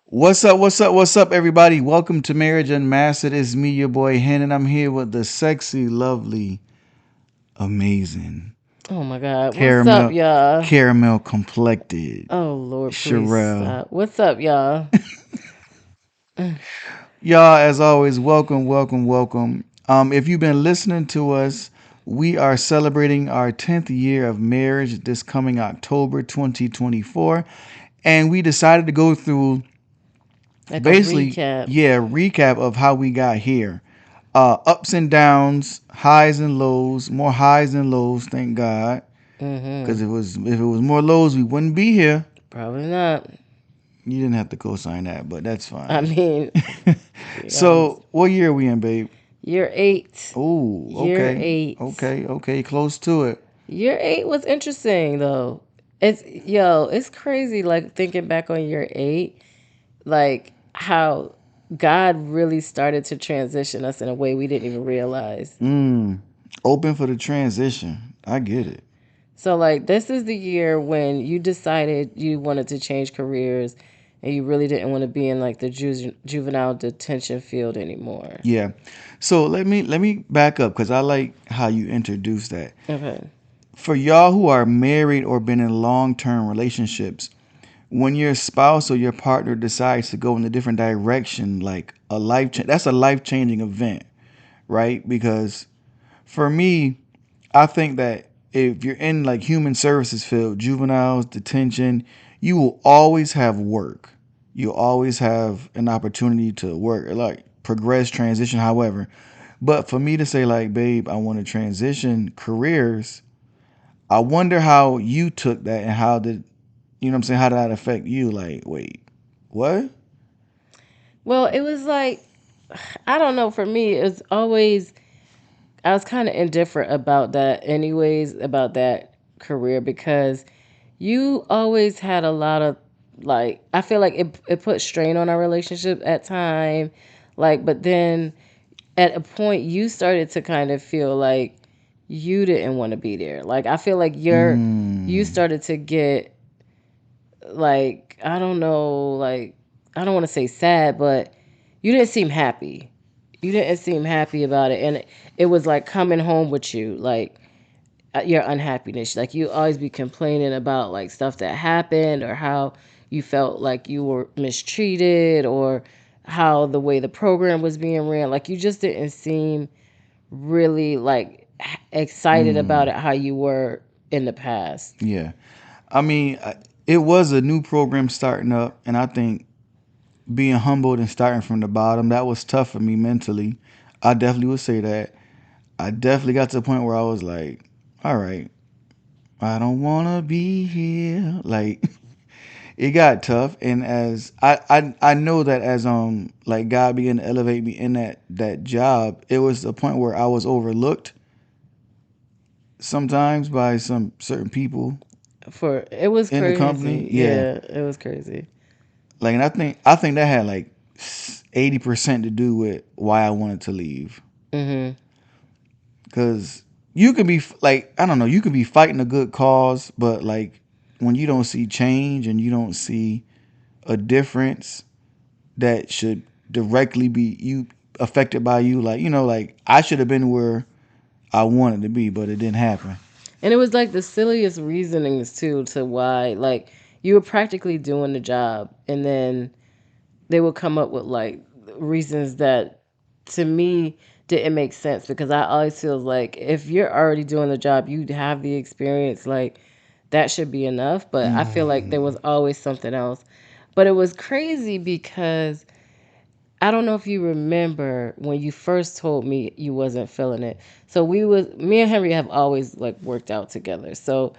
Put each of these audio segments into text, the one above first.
What's up? What's up? What's up, everybody? Welcome to Marriage Unmastered. It's me, your boy Hen, and I'm here with the sexy, lovely, amazing, Oh my God. What's up, caramel, y'all? caramel complected Oh Lord, please Shireal. stop. What's up, y'all? Y'all, as always, welcome, welcome, welcome. If you've been listening to us, we are celebrating our 10th year of marriage this coming October 2024, and we decided to go through Like a basically, recap. yeah, recap of how we got here. Ups and downs, highs and lows, more highs than lows, thank God. Mm-hmm. Because if it was more lows, we wouldn't be here. Probably not. You didn't have to co-sign that, but that's I fine. mean, be honest. So, what year are we in, babe? Year eight. Oh, Year okay, eight. okay, close to it. Year eight was interesting though. It's crazy. Like thinking back on year eight, like how God really started to transition us in a way we didn't even realize. Mm, open for the transition. I get it. So, like, this is the year when you decided you wanted to change careers and you really didn't want to be in like the juvenile detention field anymore. Yeah. So let me back up because I like how you introduced that. Okay. For y'all who are married or been in long-term relationships, when your spouse or your partner decides to go in a different direction, like that's a life-changing event, right? Because for me, I think that if you're in like human services field, juveniles, detention, you will always have work. You'll always have an opportunity to work, like progress, transition, however. But for me to say like, babe, I want to transition careers, I wonder how you took that and how did you know what I'm saying? How did that affect you? Like, wait, what? Well, it was like, I don't know. For me, it was always, I was kind of indifferent about that, anyways, about that career because you always had a lot of, like, I feel like it put strain on our relationship at time. Like, but then at a point you started to kind of feel like you didn't want to be there. Like I feel like you Mm, started to get like I don't know, like I don't want to say sad, but you didn't seem happy. You didn't seem happy about it, and it was like coming home with you, like your unhappiness. Like you always be complaining about like stuff that happened or how you felt like you were mistreated or how the way the program was being ran. Like you just didn't seem really like excited about mm, it how you were in the past. yeah. I mean, it was a new program starting up, and I think being humbled and starting from the bottom, that was tough for me mentally. I definitely would say that. I definitely got to the point where I was like, all right, I don't want to be here. Like, it got tough. And as I know that as like God began to elevate me in that job, it was a point where I was overlooked sometimes by some certain people For it was in the company. crazy. Yeah. Yeah, it was crazy. Like, and I think that had like 80% to do with why I wanted to leave. Mhm. Cause you could be like, I don't know, you could be fighting a good cause, but like when you don't see change and you don't see a difference that should directly be you affected by you, like, like I should have been where I wanted to be, but it didn't happen. And it was like the silliest reasonings too to why like you were practically doing the job and then they would come up with like reasons that to me didn't make sense because I always feel like if you're already doing the job, you have the experience, like that should be enough. But I feel like there was always something else. But it was crazy because I don't know if you remember when you first told me you wasn't feeling it. So me and Henry have always like worked out together. So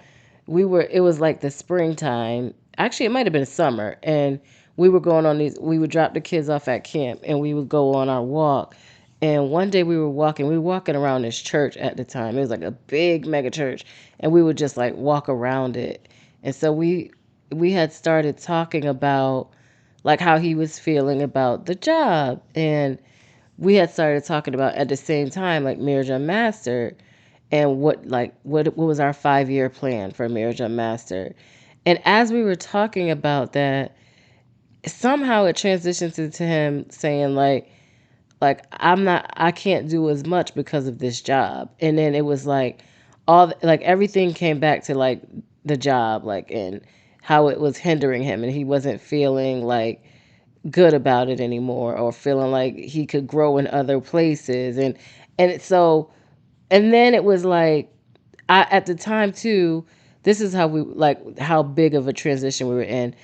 it was like the springtime. Actually, it might have been summer. And we were going on we would drop the kids off at camp and we would go on our walk. And one day we were walking around this church at the time. It was like a big mega church. And we would just like walk around it. And so we had started talking about like how he was feeling about the job. And we had started talking about at the same time, like marriage unmastered. and what was our 5 year plan for Marriage Unmastered. And as we were talking about that, somehow it transitioned to him saying I can't do as much because of this job. And then it was like everything came back to like the job, like, and how it was hindering him, and he wasn't feeling like good about it anymore, or feeling like he could grow in other places. And and then it was like, at the time too, this is how we like how big of a transition we were in.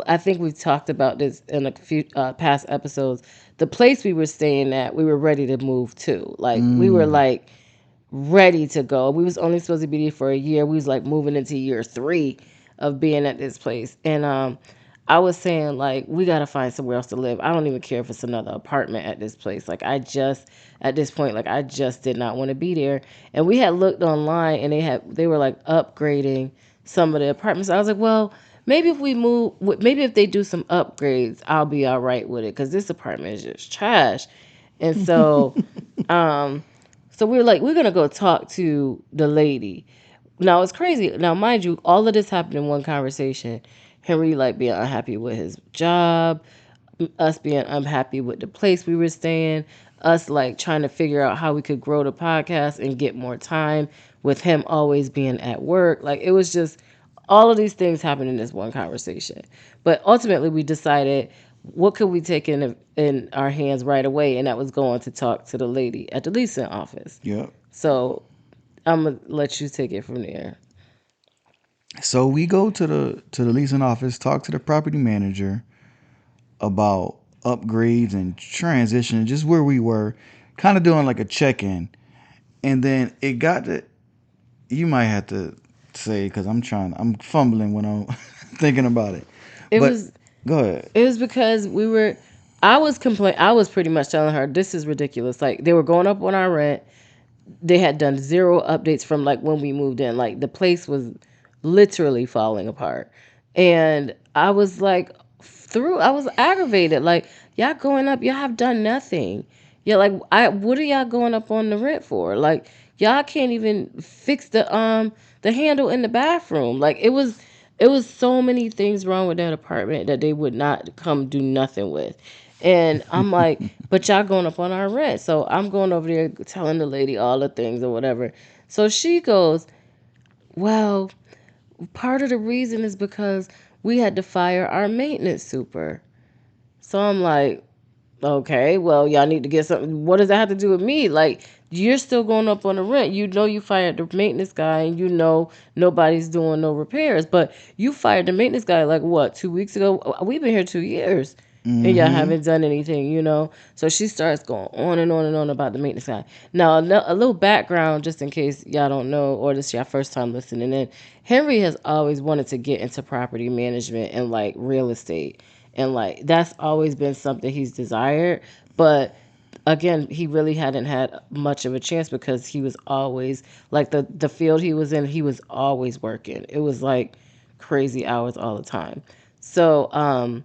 I think we've talked about this in a few past episodes. The place we were staying at, we were ready to move to. Like, we were Mm. like ready to go. We was only supposed to be there for a year. We was like moving into year 3 of being at this place. And I was saying, like, we got to find somewhere else to live. I don't even care if it's another apartment at this place. Like, I just, at this point, like, I just did not want to be there. And we had looked online, and they were like upgrading some of the apartments. I was like, well, maybe if we move, maybe if they do some upgrades, I'll be all right with it, because this apartment is just trash. And um so we were like, we're gonna go talk to the lady. Now it's crazy. Now, mind you, all of this happened in one conversation. Henry like being unhappy with his job, us being unhappy with the place we were staying, us like trying to figure out how we could grow the podcast and get more time, with him always being at work. Like, it was just all of these things happened in this one conversation. But ultimately we decided, what could we take in our hands right away, and that was going to talk to the lady at the leasing office. Yep. So I'm gonna let you take it from there. So we go to the leasing office, talk to the property manager about upgrades and transition, just where we were, kind of doing like a check in. And then it got to, you might have to say, because I'm fumbling when I'm thinking about it. It But was go ahead. it was because I was pretty much telling her, this is ridiculous. Like, they were going up on our rent. They had done zero updates from like when we moved in. Like, the place was literally falling apart. And I was like, I was aggravated. Like, y'all going up, y'all have done nothing. Yeah, like, what are y'all going up on the rent for? Like, y'all can't even fix the handle in the bathroom. Like, it was so many things wrong with that apartment that they would not come do nothing with. And I'm like, but y'all going up on our rent. So I'm going over there telling the lady all the things or whatever. So she goes, well, part of the reason is because we had to fire our maintenance super. So I'm like, okay, well, y'all need to get something. What does that have to do with me? Like, you're still going up on the rent. You know, you fired the maintenance guy, and you know nobody's doing no repairs. But you fired the maintenance guy like what, 2 weeks ago? We've been here 2 years, and y'all Mm-hmm. haven't done anything. So she starts going on and on and on about the maintenance guy. Now, a little background, just in case y'all don't know, or this is your first time listening in. Henry has always wanted to get into property management and like real estate, and like that's always been something he's desired. But again, he really hadn't had much of a chance, because he was always like, the field he was in, he was always working. It was like crazy hours all the time. So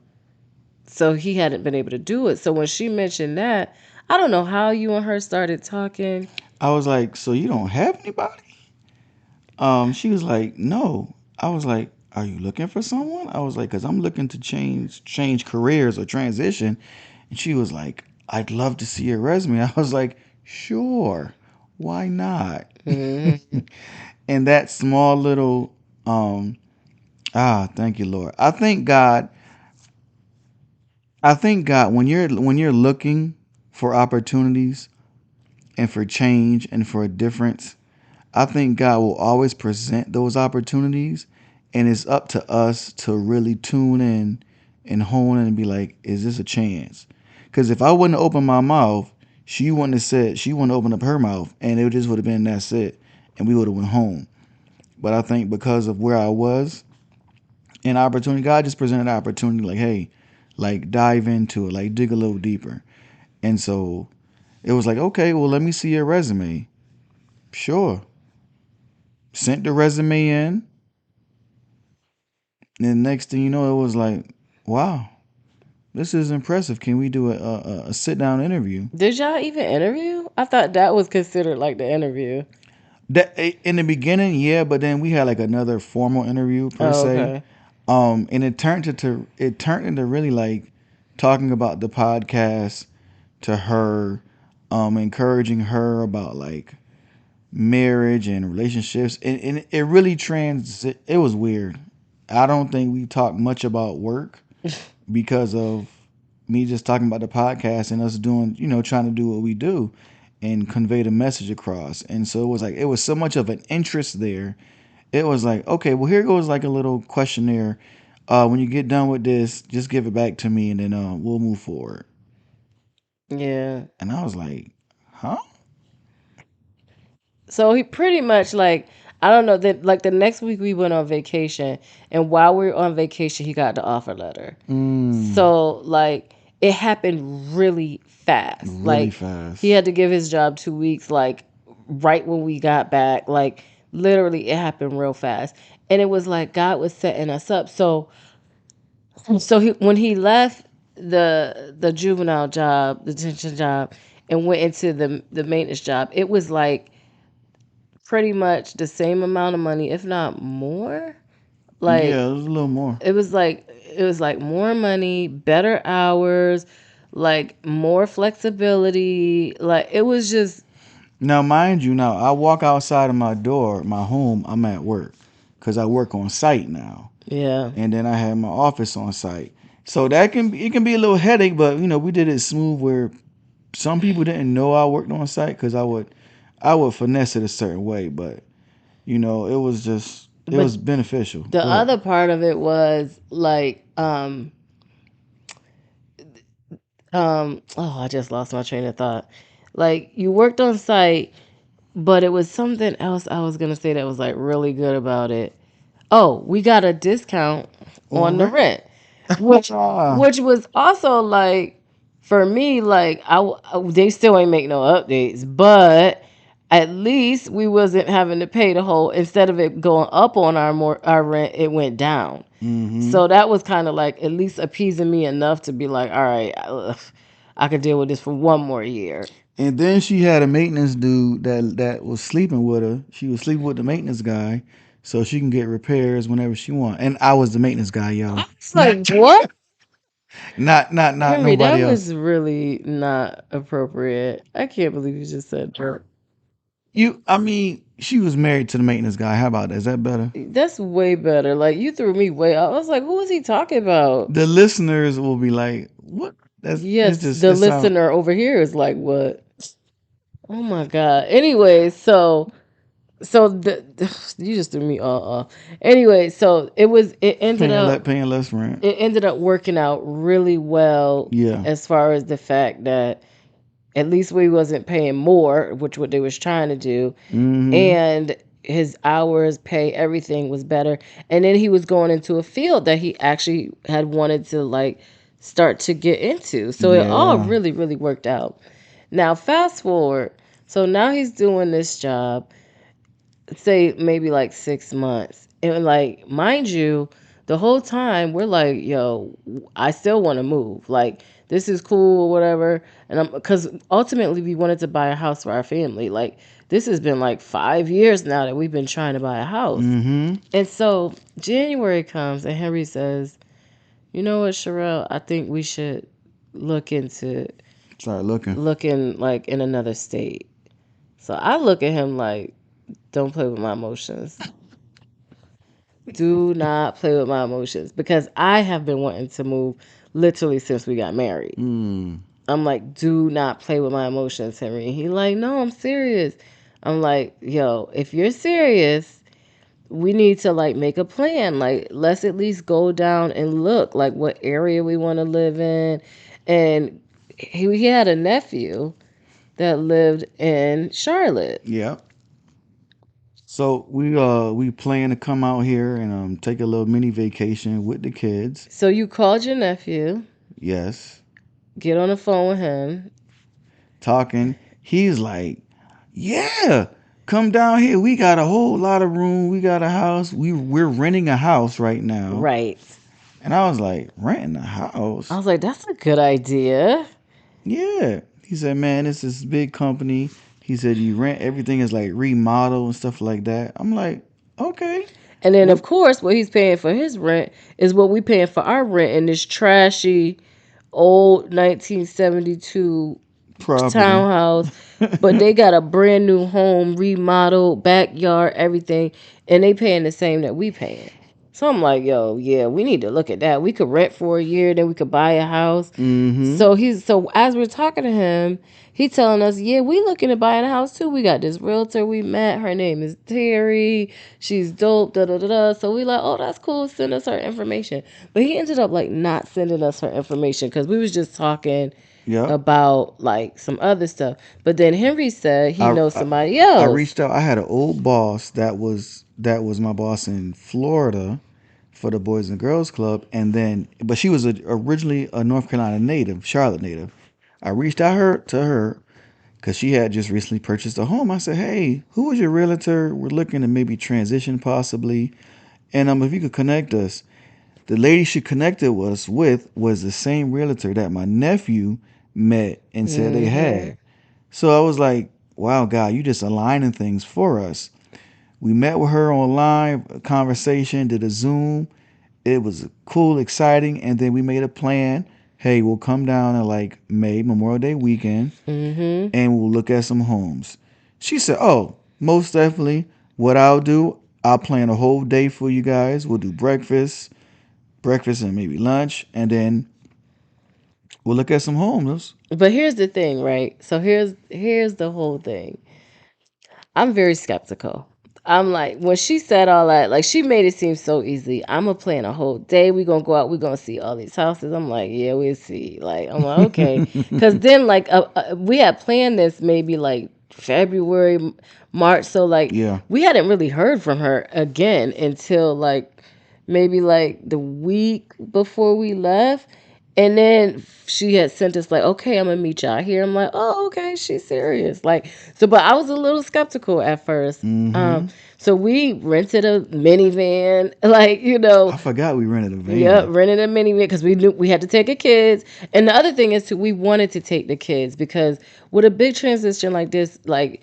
he hadn't been able to do it. So when she mentioned that, I don't know how you and her started talking. I was like, so you don't have anybody? She was like, no. I was like, are you looking for someone? I was like, because I'm looking to change careers or transition. And she was like, I'd love to see your resume. I was like, sure, why not? Hmm. And that small little thank you, Lord. I think God, when you're looking for opportunities and for change and for a difference, I think God will always present those opportunities, and it's up to us to really tune in and hone in and be like, is this a chance? Because if I wouldn't have opened my mouth, she wouldn't open up her mouth, and it just would have been that's it, and we would have went home. But I think because of where I was, an opportunity, God just presented an opportunity like, hey, like dive into it, like dig a little deeper. And so it was like, okay, well, let me see your resume. Sure. Sent the resume in. And the next thing you know, it was like, wow. this is impressive. Can we do a sit down interview? Did y'all even interview? I thought that was considered like the interview. That in the beginning, yeah, but then we had like another formal interview per Oh, se. okay. And it turned into really like talking about the podcast to her, encouraging her about like marriage and relationships, and it really it was weird. I don't think we talked much about work because of me just talking about the podcast and us doing, trying to do what we do and convey the message across. And so it was so much of an interest there. It was like, okay, well, here goes like a little questionnaire. When you get done with this, just give it back to me, and then we'll move forward. Yeah. And I was like, huh? So he pretty much like, I don't know, that like the next week we went on vacation, and while we were on vacation he got the offer letter. Mm, So like it happened really fast. really Like he fast. had to give his job 2 weeks, like right when we got back. Like literally it happened real fast. And it was like God was setting us up. So when he left the juvenile job, the detention job, and went into the maintenance job, it was like pretty much the same amount of money, if not more. Like Yeah, it was a little more. it was like more money, better hours, like more flexibility. Like it was just Now, mind you, now I walk outside of my door, my home. I'm at work because I work on site now, yeah. and then I have my office on site. So it can be a little headache, but we did it smooth where some people didn't know I worked on site because I would finesse it a certain way, but it But was beneficial. the Go ahead. other part of it was like oh, I just lost my train of thought. Like you worked on site, but it was something else I was gonna say that was like really good about it. Oh, we got a discount On on the rent. rent, which Ah, which was also like for me like they still ain't make no updates, but at least we wasn't having to pay the whole, instead of it going up on our rent, it went down. mm-hmm. So that was kind of like at least appeasing me enough to be like, all right, I could deal with this for one more year. And then she had a maintenance dude that was sleeping with her. She was sleeping with the maintenance guy, so she can get repairs whenever she want. And I was the maintenance guy, y'all. It's like what? Not Henry, that nobody else. was really not appropriate. I can't believe you just said that. I mean, she was married to the maintenance guy. How about that? Is that better? That's way better. Like you threw me way off. I was like, who is he talking about? The listeners will be like, "What? It's Yes, just the it sound." listener over here is like, what? Oh my god. Anyway, so you just threw me all off. Anyway, so it ended up Paying less rent. it ended up working out really well Yeah. as far as the fact that at least we wasn't paying more, which what they was trying to do, Mm-hmm. and his hours, pay, everything was better. And then he was going into a field that he actually had wanted to like start to get into. So it all Yeah. really, really worked out. Now fast forward. So now he's doing this job, say maybe like 6 months. And like, mind you, the whole time we're like, yo, I still want to move. Like, this is cool or whatever. And I'm because ultimately we wanted to buy a house for our family. Like, this has been like 5 years now that we've been trying to buy a house. Mm-hmm. And so January comes and Henry says, you know what, Sherelle, I think we should look into Start looking. looking like in another state. So I look at him like, don't play with my emotions. Do not play with my emotions because I have been wanting to move literally since we got married. Mm. I'm like, do not play with my emotions, Henry. He like, no, I'm serious. I'm like, yo, if you're serious, we need to like make a plan. Like, let's at least go down and look like what area we want to live in. And he had a nephew that lived in Charlotte. Yeah. So we plan to come out here and take a little mini vacation with the kids. So you called your nephew, Yes. get on the phone with him. Talking. He's like, "Yeah, come down here. We got a whole lot of room. We got a house. We're renting a house right now." Right. And I was like, renting a I house? was like, that's a good idea. Yeah. He said, man, it's this big company. He said, you rent, everything is like remodel and stuff like that. I'm like, okay. And then, What of course, what he's paying for his rent is what we paying for our rent in this trashy old 1972 property? townhouse. But they got a brand new home, remodeled, backyard, everything, and they paying the same that we paying. So I'm like, yo, yeah, we need to look at that. We could rent for a year, then we could buy a house. Mm-hmm. So as we're talking to him, he telling us, yeah, we looking at buying a house too. We got this realtor we met. Her name is Terry. She's dope. Da da da da. So we like, oh, that's cool. Send us her information. But he ended up like not sending us her information because we was just talking Yep. about like some other stuff. But then Henry said he I, knows I somebody I else. reached out. I had an old boss that was my boss in Florida for the Boys and Girls Club, and then but she was originally a North Carolina native, Charlotte native. I reached out her to her because she had just recently purchased a home. I said, "Hey, who is your realtor? We're looking to maybe transition possibly, and if you could connect us." The lady she connected us with was the same realtor that my nephew met and said they Hmm. had. So I was like, wow, God, you just aligning things for us. We met with her online, a conversation, did a Zoom. It was cool, exciting. And then we made a plan. Hey, we'll come down at like May, Memorial Day weekend, Hmm. and we'll look at some homes. She said, oh, most definitely. What I'll do, I'll plan a whole day for you guys. We'll do breakfast and maybe lunch, and then we'll look at some homes. But here's the thing, right? So here's the whole thing. I'm very skeptical. I'm like, when she said all that, like she made it seem so easy. I'm gonna plan a whole day. We gonna go out. We gonna see all these houses. I'm like, yeah, we'll see. Like, I'm like, okay, because then like we had planned this maybe like February, March. So like Yeah. we hadn't really heard from her again until like maybe like the week before we left. And then she had sent us like, okay, I'm gonna meet y'all here. I'm like, oh, okay, she's serious. Like, so, but I was a little skeptical at first. Um, Mm-hmm. so we rented a minivan, like I forgot we rented a yeah, van. rented a minivan because we knew we had to take the kids. And the other thing is too, we wanted to take the kids because with a big transition like this, like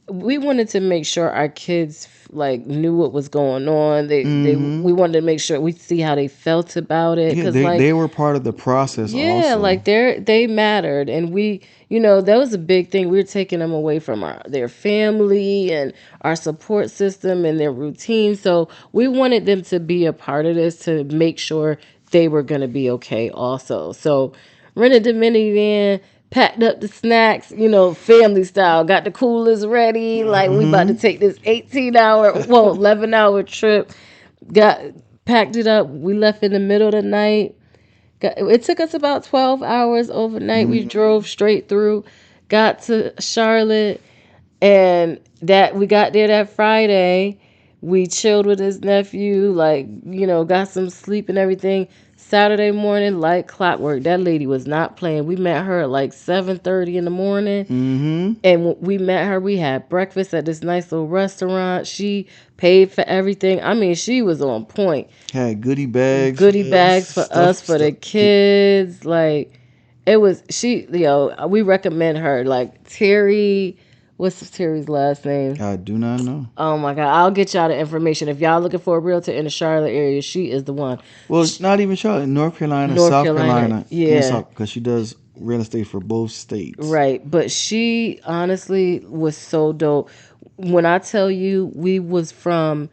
we wanted to make sure our kids like knew what was going on. They Mm-hmm. we wanted to make sure we see how they felt about it Yeah, because they were part of the process yeah, also. like they mattered, and we, that was a big thing. We were taking them away from their family and our support system and their routine. So we wanted them to be a part of this to make sure they were going to be okay. Also, so rented the minivan, packed up the snacks, family style. Got the coolers ready, like we about to Mm-hmm. take this 18-hour, well, 11-hour trip. Got packed it up. We left in the middle of the night. It took us about 12 hours overnight. We Mm-hmm. drove straight through, got to Charlotte, and that we got there that Friday. We chilled with his nephew, like, got some sleep and everything. Saturday morning, like clockwork, that lady was not playing. We met her at like 7:30 in the morning. Mm-hmm. And when we met her, we had breakfast at this nice little restaurant. She paid for everything. I mean, she was on point. Had goodie bags Goodie for us, bags for us, for stuff. the kids. Like it was we recommend her. Like Terry, what's Terry's last name? I do not know. Oh my god, I'll get y'all the information. If y'all looking for a realtor in the Charlotte area, she is the one. Well, not even Charlotte, North Carolina, North South Carolina. Carolina, and Yeah. South, because she does real estate for both states. Right, but she honestly was so dope. When I tell you, we was from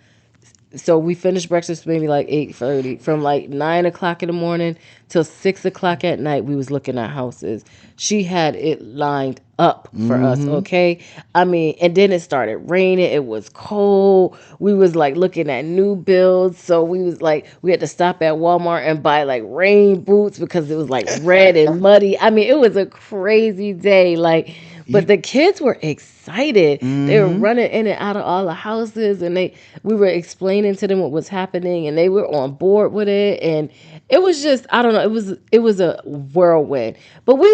so we finished breakfast maybe like 8:30. From like 9 o'clock in the morning till 6 o'clock at night, we was looking at houses. She had it lined up for us, Mm-hmm. okay? I mean, and then it started raining. It was cold. We was like looking at new builds. So we was like, we had to stop at Walmart and buy like rain boots because it was like red and muddy. I mean, it was a crazy day. Like, but You. the kids were excited. They were Mm-hmm. running in and out of all the houses, and we were explaining to them what was happening, and they were on board with it. And it was just, I don't know, it was a whirlwind. But we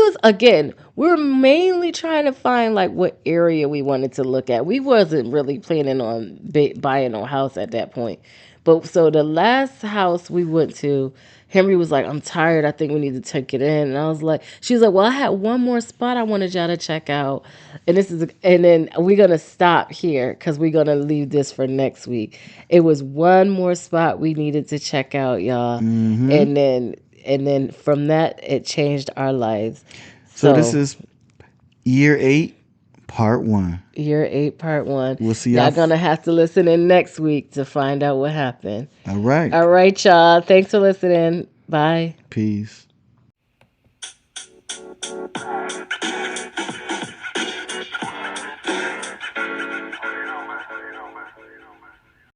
were mainly trying to find like what area we wanted to look at. We wasn't really planning on buying no house at that point. But so the last house we went to, Henry was like, I'm tired. I think we need to take it in. And I was like, she was like, well, I had one more spot I wanted y'all to check out. And then we're going to stop here because we're going to leave this for next week. It was one more spot we needed to check out, y'all. Mm-hmm. And then, and then from that, it changed our lives. So this So is year 8, part 1. year 8, part 1. We'll see y'all. Y'all going to have to listen in next week to find out what happened. All right. All right, y'all. Thanks for listening. Bye. Peace.